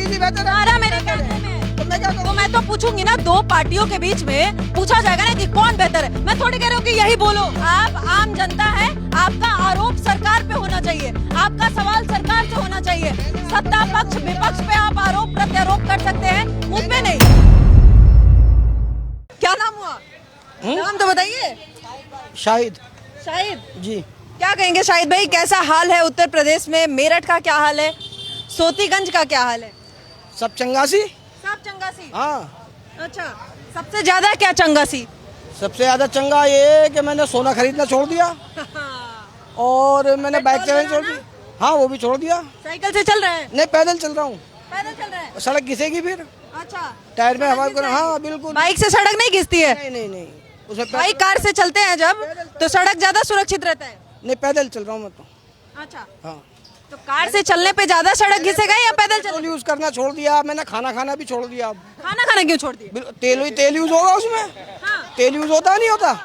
जी बेहतर है। सारा मेरे कहने में तो मैं क्या तो करूं? मैं तो पूछूंगी ना, दो पार्टियों के बीच में पूछा जाएगा ना कि कौन बेहतर है। मैं थोड़ी कह रही हूँ कि यही बोलो। आप आम जनता है, आपका आरोप सरकार पे होना चाहिए, आपका सवाल सरकार से होना चाहिए। सत्ता पक्ष विपक्ष पे आप आरोप प्रत्यारोप कर सकते हैं, मुझ पे नहीं। क्या नाम हुआ? नाम तो बताइए। शाहिद शाहिद जी। क्या कहेंगे शाहिद भाई, कैसा हाल है उत्तर प्रदेश में? मेरठ का क्या हाल है? सोतीगंज का क्या हाल है? सब चंगासी। सब चंगासी। हाँ, अच्छा, सबसे ज्यादा क्या चंगासी? सबसे ज्यादा चंगा ये है कि मैंने सोना खरीदना छोड़ दिया और मैंने बाइक पेट्रोल चलाना छोड़ भराना? दी। हाँ, वो भी छोड़ दिया। साइकिल से चल रहे हैं? नहीं, पैदल चल रहा हूँ। पैदल चल रहे हैं? सड़क घिसेगी फिर, अच्छा, टायर में हवा घिस को। जाएगी? हाँ बिल्कुल। बाइक से सड़क नहीं घिसती है? नहीं नहीं नहीं, उसमें भाई कार से चलते हैं जब, तो सड़क ज्यादा सुरक्षित रहता है। नहीं, पैदल चल रहा हूँ मैं तो। अच्छा, हाँ, तो कार से चलने पे ज्यादा सड़क घिसेगा या पैदल पेट्रोल चल? यूज करना छोड़ दिया मैंने, खाना खाना भी छोड़ दिया। अब खाना खाना क्यों छोड़ दिया? तेल यूज होगा उसमें। हाँ। तेल यूज होता नहीं होता।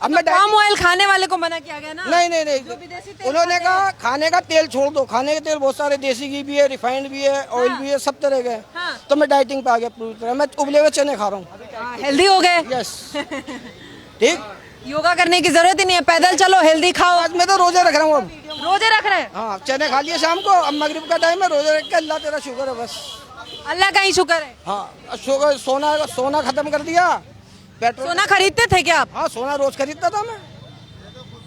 अब मैं पाम ऑयल खाने वाले को मना किया गया ना? नहीं नहीं नहीं, जो विदेशी तेल उन्होंने खाते कहा खाने का तेल छोड़ दो। खाने के तेल बहुत सारे, देसी घी भी है, रिफाइंड भी है, ऑयल भी है, सब तरह के हैं। हाँ। तो मैं डाइटिंग पे आ गया पूरी तरह। मैं उबले हुए चने खा रहा हूँ। हेल्दी हो गए। यस, ठीक। योगा करने की जरूरत ही नहीं है, पैदल चलो, हेल्दी खाओ। आज मैं तो रोजे रख रहा हूँ अब। रोजे रख रहे हैं? हाँ, चने खा लिए शाम को। अब मगरिब का टाइम है, रोजे रख के अल्लाह तेरा शुक्र है बस। अल्लाह का ही शुक्र है। हाँ, सोना खत्म कर दिया। पेट्रोल। सोना खरीदते थे क्या आप? हाँ, सोना रोज खरीदता था मैं।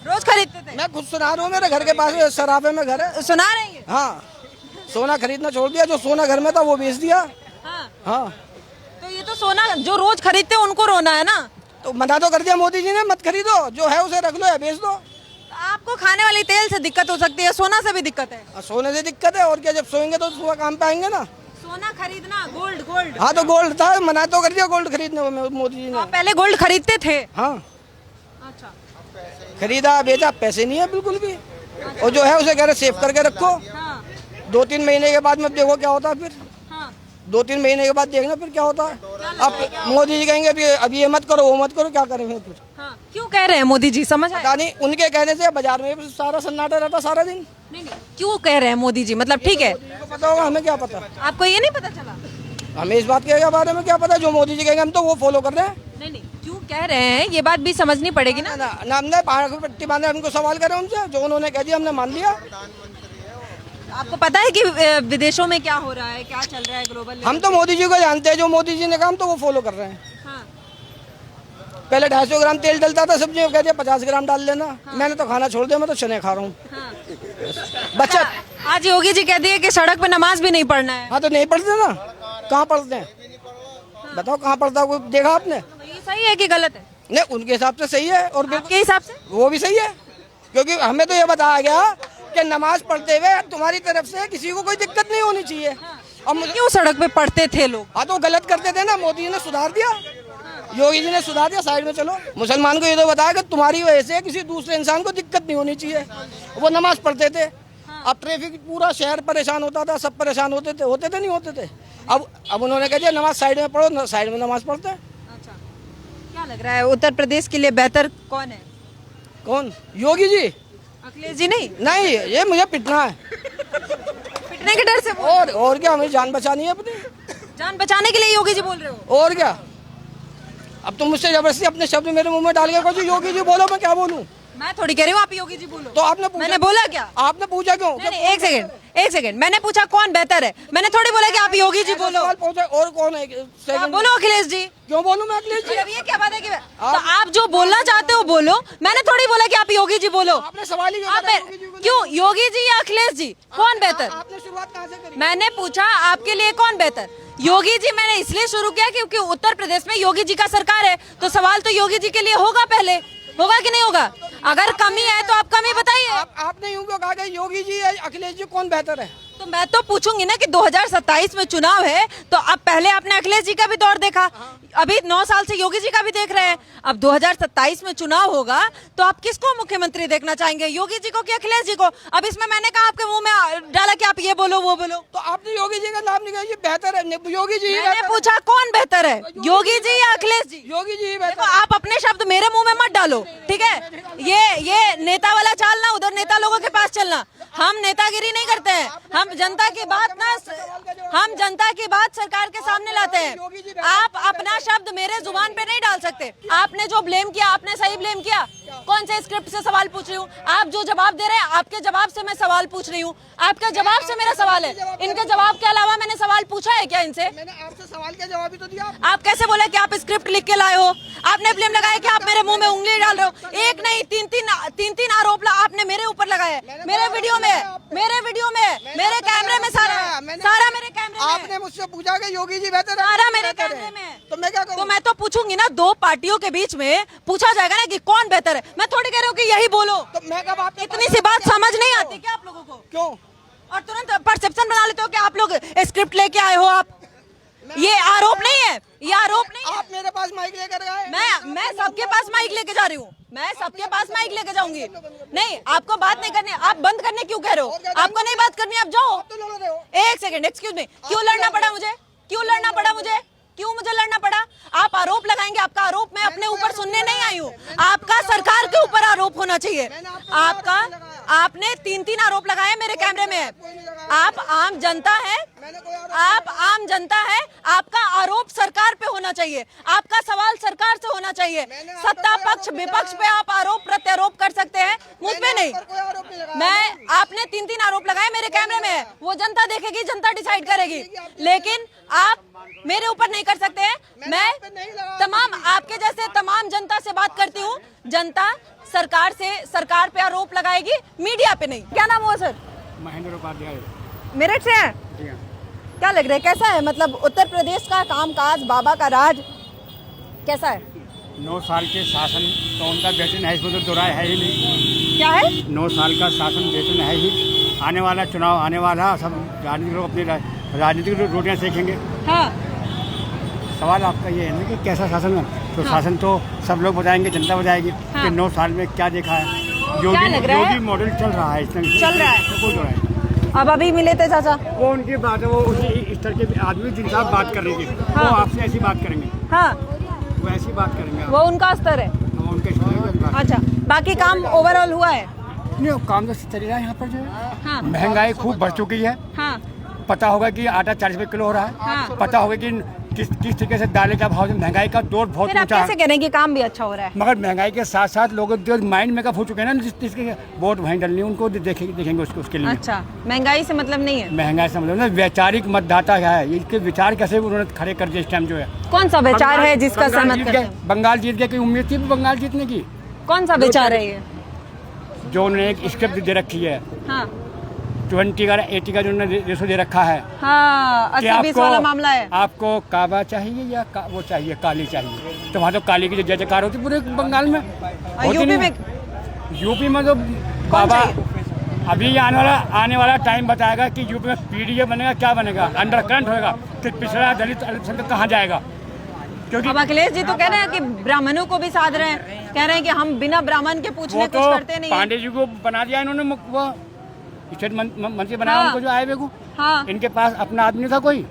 रोज खरीदते थे? मैं खुद सुना रहा हूँ, मेरे घर के पास सराफे में घर है। सुना रहे हैं? हाँ, सोना खरीदना छोड़ दिया। जो सोना घर में था वो बेच दिया। हाँ। हाँ, तो ये तो सोना जो रोज खरीदते हैं उनको रोना है ना? तो मना तो कर दिया मोदी जी ने, मत खरीदो, जो है उसे रख लो या बेच दो। तो आपको खाने वाली तेल से दिक्कत हो सकती है, सोना से भी दिक्कत है। सोने से दिक्कत है और क्या, जब सोएंगे तो सुबह काम पे आएंगे ना। सोना खरीदना, गोल्ड गोल्ड। हाँ, तो गोल्ड था, मना तो कर दिया गोल्ड खरीदने को मोदी जी तो ने। आप पहले गोल्ड खरीदते थे? हाँ, अच्छा। खरीदा बेचा, पैसे नहीं है बिल्कुल भी। और जो है उसे कह रहे सेव करके रखो। हाँ 2-3 महीने के बाद में देखो क्या होता है फिर। हाँ। 2-3 महीने के बाद देखना फिर क्या होता है। अब मोदी जी कहेंगे अभी ये मत करो, वो मत करो, क्या करें फिर। हाँ, क्यों कह रहे हैं मोदी जी, समझ आया? पता नहीं, उनके कहने से बाजार में भी सारा सन्नाटा रहता सारा दिन। नहीं नहीं, क्यों कह रहे हैं मोदी जी, मतलब ठीक है, को पता होगा, हमें क्या पता। आपको ये नहीं पता चला? हमें इस बात के बारे में क्या पता, जो मोदी जी कहेंगे हम तो वो फॉलो कर रहे हैं। नहीं नहीं, क्यों कह रहे हैं ये बात भी समझनी पड़ेगी ना। ना हमने पहाड़ को पट्टी बांधे, हमको सवाल करे उनसे, जो उन्होंने कह दिया हमने मान लिया। आपको पता है कि विदेशों में क्या हो रहा है, क्या चल रहा है ग्लोबल हम तो मोदी जी को जानते हैं, जो मोदी जी ने कहा हम तो वो फॉलो कर रहे हैं। हाँ। पहले 250 ग्राम तेल डलता था सब्जी में, कहते 50 ग्राम डाल लेना। मैंने तो खाना छोड़ दिया, मैं तो चने खा रहा हूँ। हाँ। बच्चा। आज योगी जी कह दिए कि सड़क पे नमाज भी नहीं पढ़ना है। हाँ, तो नहीं पढ़ते ना, कहाँ पढ़ते हैं बताओ, कहाँ पढ़ता है? कोई देखा आपने? ये सही है कि गलत है? नहीं, उनके हिसाब से सही है और आपके हिसाब से? वो भी सही है, क्योंकि हमें तो ये बताया गया कि नमाज पढ़ते हुए तुम्हारी तरफ से किसी को कोई दिक्कत नहीं होनी चाहिए। अब क्यों सड़क पे पढ़ते थे लोग? हाँ, तो गलत करते थे ना, मोदी जी ने सुधार दिया, योगी जी ने सुधार दिया, साइड में चलो। मुसलमान को ये तो बताया कि तुम्हारी वजह से किसी दूसरे इंसान को दिक्कत नहीं होनी चाहिए। वो नमाज पढ़ते थे। अब ट्रैफिक, पूरा शहर परेशान होता था, सब परेशान होते थे नहीं होते थे। अब उन्होंने कह दिया नमाज साइड में पढ़ो, साइड में नमाज पढ़ते हैं। अच्छा, क्या लग रहा है उत्तर प्रदेश के लिए बेहतर कौन है? कौन? योगी जी? अखिलेश जी नहीं? नहीं, ये मुझे पिटना है। पिटने के डर से और क्या, हमें जान बचानी है अपनी। जान बचाने के लिए योगी जी बोल रहे हो? और क्या, अब तुम मुझसे जबरदस्ती अपने शब्द मेरे मुंह में डाल के कहो योगी जी बोलो, मैं क्या बोलूं? मैं थोड़ी कह रही हूँ आप योगी जी बोलो। तो आपने पूछा, मैंने बोला क्या? आपने पूछा क्यों? नहीं, एक सेकंड, मैंने पूछा कौन बेहतर है, मैंने थोड़ी बोला कि आप योगी जी बोलो। सवाल पूछा, और कौन है? तो आप बोलो अखिलेश जी। क्यों बोलूं मैं अखिलेश जी? अब ये क्या बात है कि तो आप जो बोलना चाहते हो बोलो, मैंने थोड़ी बोला कि आप योगी जी बोलो। आपने सवाल ही आप क्यों योगी जी या अखिलेश जी, कौन बेहतर? आपने शुरुआत कहाँ से करी? मैंने पूछा आपके लिए कौन बेहतर? योगी जी मैंने इसलिए शुरू किया क्योंकि उत्तर प्रदेश में योगी जी का सरकार है, तो सवाल तो योगी जी के लिए होगा, पहले होगा कि नहीं होगा? अगर कमी है तो आप कमी बताइए। आपने यूं क्यों कहा कि योगी जी या अखिलेश जी कौन बेहतर है? तो मैं तो पूछूंगी ना कि 2027 में चुनाव है, तो अब पहले आपने अखिलेश जी का भी दौर देखा, अभी 9 साल से योगी जी का भी देख रहे हैं, अब 2027 में चुनाव होगा तो आप किसको मुख्यमंत्री देखना चाहेंगे, योगी जी को कि अखिलेश जी को? अब इसमें मैंने कहा आपके मुंह में डाला कि आप ये बोलो वो बोलो, तो आपने योगी जी का नाम नहीं लिया, बेहतर है योगी जी। मैंने पूछा कौन बेहतर है, योगी जी या अखिलेश जी? योगी जी देखो, आप अपने शब्द मेरे मुंह में मत डालो, ठीक है? ये नेता वाला चाल ना, उधर नेता लोगों के पास चलना। हम नेतागिरी नहीं करते हैं, हम जनता की बात सरकार के सामने लाते हैं। आप अपना शब्द मेरे जुबान पे नहीं डाल सकते। आपने जो ब्लेम किया, आपने सही ब्लेम किया। कौन से स्क्रिप्ट से सवाल पूछ रही हूँ? आप जो जवाब दे रहे हैं, आपके जवाब से मैं सवाल पूछ रही हूँ। आपके जवाब से मेरा सवाल है। इनके जवाब के अलावा मैंने सवाल पूछा है क्या इनसे? मैंने आपसे सवाल का जवाब ही तो दिया। आप कैसे बोले कि आप स्क्रिप्ट लिख के लाए हो? आपने ब्लेम लगाया कि आप मेरे मुंह में उंगली डाल रहे हो। एक नहीं, तीन आरोप आपने मेरे ऊपर लगाए। मेरे वीडियो में, मेरे कैमरे में, सारा मेरे कैमरे में। आपने मुझसे पूछा कि योगी जी बेहतर है, सारा मेरे कैमरे में। तो मैं क्या करूं? तो मैं तो पूछूंगी ना, दो पार्टियों के बीच में पूछा जाएगा ना कि कौन बेहतर है। मैं थोड़ी कह रही हूँ कि यही बोलो। तो मैं कब आपके इतनी सी बात समझ नहीं आती क्या आप लोगों को? क्यों? और तुरंत परसेप्शन बना लेते हो कि आप लोग स्क्रिप्ट लेके आए हो। आप ये आरोप नहीं है, ये आरोप नहीं है। आप मेरे पास माइक लेकर आए। मैं सबके पास माइक लेके जा रही हूँ। मैं सबके पास माइक लेके जाऊंगी। नहीं, आपको बात नहीं करनी। आप बंद करने क्यों कह रहे हो? आपको नहीं बात करनी, आप जाओ। तो लड़ रहे हो। एक सेकंड, एक्सक्यूज मी। क्यों लड़ना पड़ा मुझे? क्यों मुझे लड़ना पड़ा? आप आरोप लगाएंगे, आपका आरोप मैं अपने ऊपर सुनने नहीं आई हूँ। आपका सरकार के ऊपर आरोप होना चाहिए। आपने तीन आरोप लगाए मेरे कैमरे में। आप आम जनता है, आपका आरोप सरकार पे होना चाहिए। आपका सवाल सरकार से होना चाहिए। सत्ता पक्ष विपक्ष पे आप आरोप प्रत्यारोप कर सकते हैं, मुझ पे नहीं। आपने तीन आरोप लगाए मेरे कैमरे में, वो जनता देखेगी, जनता डिसाइड करेगी। लेकिन आप मेरे ऊपर नहीं कर सकते हैं। मैं आपके जैसे तमाम जनता से बात करती हूँ। जनता सरकार पे आरोप लगाएगी, मीडिया पे नहीं। क्या नाम हुआ सर? महेंद्र उपाध्याय। मेरठ से हैं? क्या लग रहा है, कैसा है मतलब उत्तर प्रदेश का कामकाज, बाबा का राज कैसा है? 9 साल के शासन तो उनका वेतन है, इसमें तो दोराय है ही नहीं। क्या है? 9 साल का शासन वेतन है ही। आने वाला चुनाव आने वाला, सब राजनीतिक लोग अपनी राजनीतिक रोटियां सेकेंगे। हाँ। सवाल आपका ये है ना कि कैसा शासन है? तो शासन तो सब लोग बताएंगे, जनता बताएगी कि 9 साल में क्या देखा है। योगी मॉडल चल रहा है, चल रहा है। कोई दोराय नहीं। अब अभी मिले थे चाचा, वो उनकी बात है, वो उसी स्तर के आदमी जिनसे आप बात करेंगे। हाँ। वो आपसे ऐसी बात करेंगे। हाँ, वो ऐसी बात करेंगे। वो उनका स्तर है। उनके स्तर। अच्छा, बाकी काम ओवरऑल हुआ है? नहीं, काम तो चल रहा है। यहाँ पर जो है हाँ। महंगाई खूब बढ़ चुकी है। हाँ। पता होगा कि आटा 40 रुपए किलो हो रहा है। हाँ। पता होगा कि किस तरीके से दालें का भाव, महंगाई का दौर बहुत फिर आप ऊंचा कैसे है। कह रहे हैं कि काम भी अच्छा हो रहा है? मगर महंगाई के साथ साथ लोग जो माइंड मेकअप हो चुके हैं ना, जिसके वोट वहीं डलनी, उनको देखेंगे उसके लिए। अच्छा, महंगाई से मतलब नहीं है? महंगाई से मतलब ना वैचारिक मतदाता है, इसके विचार कैसे उन्होंने खड़े कर दिए इस टाइम जो है। कौन सा विचार है जिसका सहमत करते हैं? बंगाल जीत गए, कोई उम्मीद थी बंगाल जीतने की? कौन सा विचार है ये? जो उन्होंने एक स्क्रिप्ट दे रखी है, हाँ। 20 का 80 का जो उन्होंने रेशो दे रखा है। हाँ, 80-20 वाला मामला है। आपको काबा चाहिए या वो चाहिए, काली चाहिए? तो वहाँ तो काली की जय जयकार होती पूरे बंगाल में। यूपी में तो बाबा, अभी आने वाला टाइम बताएगा कि यूपी में पीडीए बनेगा, क्या बनेगा, अंडरकरंट होगा कि पिछड़ा दलित अल्पसंख्यक कहाँ जाएगा। क्योंकि अब अखिलेश जी तो कह रहे हैं कि ब्राह्मणों को भी साध रहे हैं, कह रहे हैं कि हम बिना ब्राह्मण के पूछने कुछ करते नहीं। पांडे जी को बना दिया इन्होंने, वो स्टेट मंत्री बनाया। हाँ। उनको जो आए वे, हाँ। इनके पास अपना आदमी था कोई?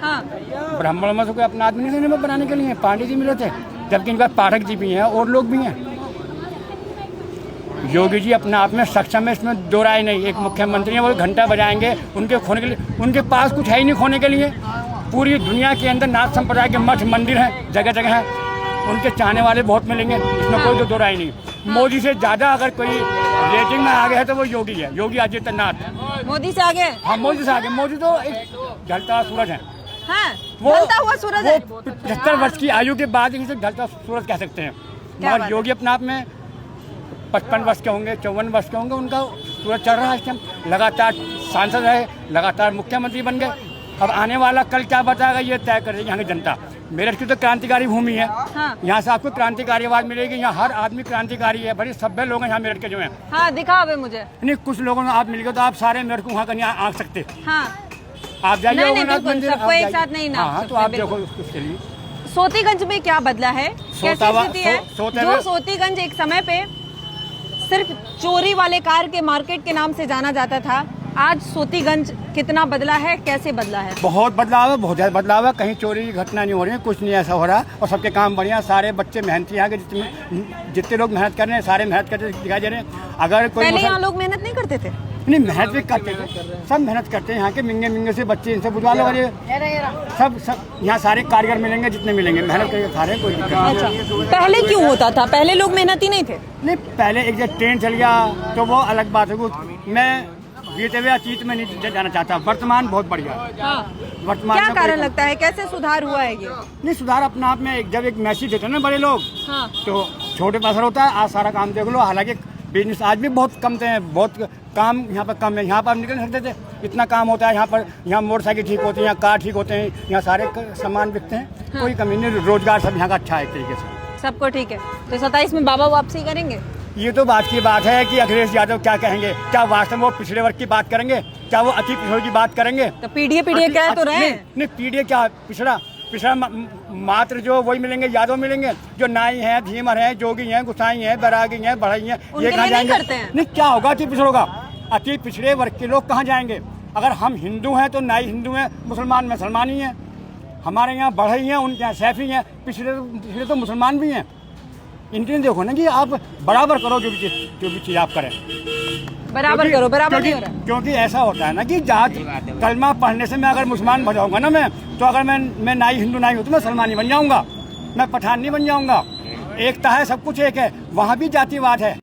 हाँ। ब्राह्मण में से कोई अपना आदमी नहीं थे बनाने के लिए, पांडे जी मिले थे। जबकि इनके पास पाठक जी भी हैं और लोग भी हैं। योगी जी अपने आप में सक्षम है, इसमें दो राय नहीं। एक मुख्यमंत्री है, वो घंटा बजाएंगे उनके खोने के लिए। उनके पास कुछ है ही नहीं खोने के लिए। पूरी दुनिया के अंदर नाथ संप्रदाय के मठ मंदिर हैं, जगह जगह हैं। उनके चाहने वाले बहुत मिलेंगे, इसमें कोई तो दो राय नहीं। मोदी से ज्यादा अगर कोई रेटिंग में आगे है तो वो योगी है, योगी आदित्यनाथ। मोदी से आगे? हाँ, मोदी से आगे। मोदी तो एक ढलता सूरज है। हाँ, वो ढलता हुआ सूरज है। 75 वर्ष की आयु के बाद ही ढलता सूरज कह सकते हैं। मगर योगी अपने आप में 55 वर्ष के होंगे, 54 वर्ष के होंगे, उनका सूरज चल रहा है इस टाइम। लगातार सांसद है, लगातार मुख्यमंत्री बन गए। अब आने वाला कल क्या बताएगा ये तय करेगी यहाँ की जनता। मेरठ की तो क्रांतिकारी भूमि है। हाँ। यहाँ से आपको क्रांतिकारी आवाज मिलेगी। यहाँ हर आदमी क्रांतिकारी है, बड़े सभ्य लोग हैं यहाँ मेरठ के जो हैं। हाँ, दिखा अबे मुझे। नहीं, कुछ लोगों ने आप मिल गए तो आप सारे मेरठ को वहाँ का नहीं आ सकते। हाँ। आप जाइए रघुनाथ मंदिर, सबको एक साथ नहीं ना। हाँ, तो आप देखो उसके लिए। सोतीगंज में क्या बदला है, कैसी स्थिति है? जो सोतीगंज एक समय पे सिर्फ चोरी वाले कार के मार्केट के नाम से जाना जाता था, आज सोतीगंज कितना बदला है, कैसे बदला है? बहुत बदलाव है, बहुत ज्यादा बदलाव है। कहीं चोरी की घटना नहीं हो रही है, कुछ नहीं ऐसा हो रहा। और सबके काम बढ़िया, सारे बच्चे मेहनती यहाँ के, जितने लोग मेहनत कर रहे हैं सारे मेहनत करते दिखाई दे रहे हैं। अगर कोई पहले यहाँ लोग मेहनत नहीं करते थे? नहीं मेहनत भी करते थे, सब मेहनत करते हैं। यहाँ के मिंगे से बच्चे, इनसे बुझवा लो। ये सब यहाँ सारे कारीगर मिलेंगे, जितने मिलेंगे मेहनत करके खा रहे हैं, कोई दिक्कत नहीं। अच्छा, पहले क्यों होता था? पहले लोग मेहनती नहीं थे? नहीं, पहले एक जब ट्रेन चल गया तो वो अलग बात है। वो मैं बीते हुए अतीत में नहीं जाना चाहता, वर्तमान बहुत बढ़िया है। हाँ। वर्तमान क्या में कारण लगता है, कैसे सुधार हुआ है ये? नहीं, सुधार अपने आप में जब एक मैसेज देते हैं ना बड़े लोग, हाँ। तो छोटे पर असर होता है। आज सारा काम देख लो, हालांकि बिजनेस आज भी बहुत कम थे, बहुत काम यहाँ पर कम है। यहाँ पर हम निकल नहीं सकते थे, इतना काम होता है यहाँ पर। यहाँ मोटरसाइकिल ठीक होती है, यहाँ कार ठीक होते हैं, यहाँ सारे सामान बिकते हैं। हाँ। कोई कमी नहीं, रोजगार सब यहाँ का अच्छा है एक तरीके से। सबको ठीक है। तो 27 में बाबा वापसी करेंगे? ये तो बात की बात है कि अखिलेश यादव क्या कहेंगे। क्या वास्तव में वो पिछड़े वर्ग की बात करेंगे? क्या वो अति पिछड़ों की बात करेंगे? तो पीडीए कह तो रहे हैं। नहीं, पीडीए क्या, पिछड़ा मात्र जो वही मिलेंगे, यादव मिलेंगे। जो नाई हैं, धीमर हैं, जोगी हैं, गुसाई हैं, बैरागी हैं, बढ़ई हैं, ये कहाँ जाएंगे? नहीं, क्या होगा अति पिछड़ों का? अति पिछड़े वर्ग के लोग कहाँ जाएंगे? अगर हम हिंदू हैं तो नाई हिंदू हैं, मुसलमान मुसलमान ही हैं। हमारे यहाँ बढ़ई हैं, उनके यहाँ सैफी हैं, पिछड़े तो मुसलमान भी हैं। इनके देखो ना कि आप बराबर करो, जो भी चीज़ आप करें बराबर करो, बराबर नहीं हो रहा। क्योंकि ऐसा होता है ना कि जात कलमा पढ़ने से मैं अगर मुसलमान बन जाऊंगा ना, मैं तो अगर मैं नाई हिंदू नाई हूँ तो मैं सलमानी बन जाऊंगा, मैं पठान नहीं बन जाऊंगा। एकता है, सब कुछ एक है। वहाँ भी जातिवाद है।